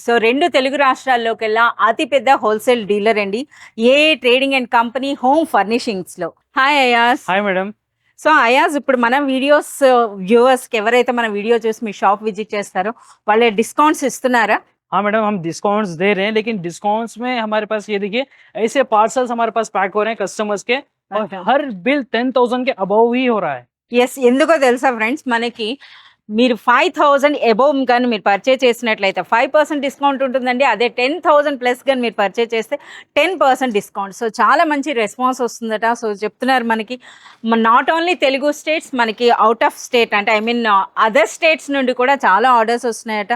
So 2 Telugu రాష్ట్రాల్లోకెల్లా అతి పెద్ద wholesale dealer అండి. A A trading and company home ఫర్నిషింగ్స్‌లో. Hi Ayaz. Hi madam. So Ayaz, ఇప్పుడు మన వీడియోస్ వ్యూవర్స్‌కి ఎవరైతే మన వీడియో చూసి మీ షాప్ విజిట్ చేస్తారో వాళ్ళ డిస్కౌంట్స్ ఇస్తున్నారా? हाँ मैडम, हम डिस्काउंट्स दे रहे हैं, लेकिन डिस्काउंट्स में हमारे पास ये देखिए, ऐसे पार्सल्स हमारे पास पैक हो रहे हैं कस्टमर्स के, और अच्छा। हर बिल 10,000 के अबव ही हो रहा है। యెస్. ఎందుకో తెలుసా ఫ్రెండ్స్, మనకి మీరు 5000 అబోవ్ గాని మీరు పర్చేజ్ చేసినట్లయితే 5% డిస్కౌంట్ ఉంటుందండి. అదే 10,000 ప్లస్ గాని మీరు పర్చేజ్ చేస్తే 10% డిస్కౌంట్. సో చాలా మంచి రెస్పాన్స్ వస్తుందట. సో చెప్తున్నారు మనకి నాట్ ఓన్లీ తెలుగు స్టేట్స్, మనకి అవుట్ ఆఫ్ స్టేట్ అంటే ఐ మీన్ అదర్ స్టేట్స్ నుండి కూడా చాలా ఆర్డర్స్ వస్తున్నాయట.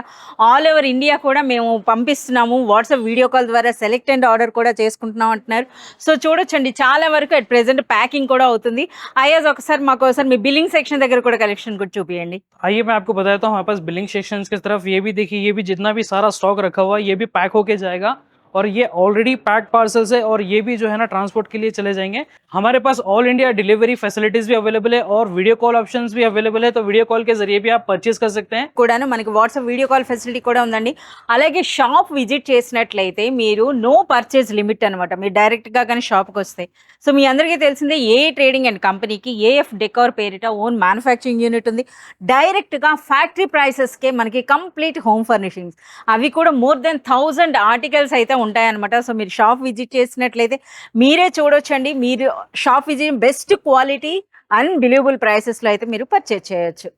ఆల్ ఓవర్ ఇండియా కూడా మేము పంపిస్తున్నాము. వాట్సాప్ వీడియో కాల్ ద్వారా సెలెక్ట్ అండ్ ఆర్డర్ కూడా చేసుకుంటున్నాం అంటున్నారు. సో చూడొచ్చండి, చాలా వరకు అట్ ప్రెజెంట్ ప్యాకింగ్ కూడా అవుతుంది. అయాజ్, ఒకసారి మాకోసారి మీ బిల్లింగ్ సెక్షన్ దగ్గర కూడా కలెక్షన్ కూడా చూపియండి. आइए मैं आपको बताता हूँ, हमारे पास बिलिंग सेक्शंस की तरफ ये भी देखिए, ये भी जितना भी सारा स्टॉक रखा हुआ है ये भी पैक होके जाएगा, और ये ऑलरेडी पैक पार्सल्स है, और ये भी जो है ना ट्रांसपोर्ट के लिए चले जाएंगे। हमारे पास ऑल इंडिया डिलीवरी फैसिलिटीज भी अवेलेबल है, और वीडियो कॉल ऑप्शंस भी अवेलेबल है, तो वीडियो कॉल के जरिए भी आप परचेज कर सकते हैं। కూడాను మనకి వాట్సాప్ వీడియో కాల్ ఫెసిలిటీ కూడా ఉందండి. అలాగే షాప్ విజిట్ చేసినట్లయితే మీరు నో పర్చేజ్ లిమిట్ అనమాట. మీరు డైరెక్ట్గా కానీ షాప్కి వస్తే. సో మీ అందరికీ తెలిసిందే ఏఏ ట్రేడింగ్ అండ్ కంపెనీకి ఏఎఫ్ డెకార్ పేరిట ఓన్ మ్యానుఫ్యాక్చరింగ్ యూనిట్ ఉంది. డైరెక్ట్గా ఫ్యాక్టరీ ప్రైసెస్కే మనకి కంప్లీట్ హోమ్ ఫర్నిషింగ్స్, అవి కూడా మోర్ దెన్ 1000 ఆర్టికల్స్ అయితే ఉంటాయన్నమాట. సో మీరు షాప్ విజిట్ చేసినట్లయితే మీరే చూడొచ్చండి. మీరు shop visit best quality unbelievable ప్రైసెస్లో అయితే మీరు పర్చేజ్ చేయొచ్చు.